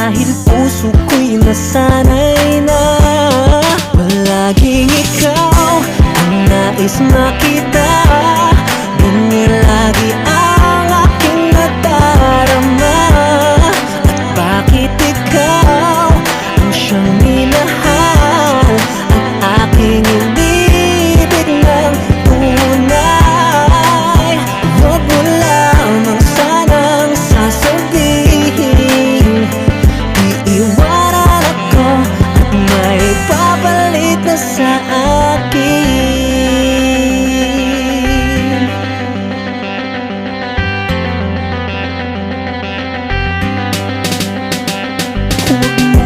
Dahil puso ko'y nasanay na palaging ikaw ang nais makita. Ganyan lagi ang aking nadarama. At bakit ikaw ang siyang minahal, ang aking inibig ng tunay? Huwag mo lamang sanang sasabihin iiwanan ako at may papalit na sa akin. Huwag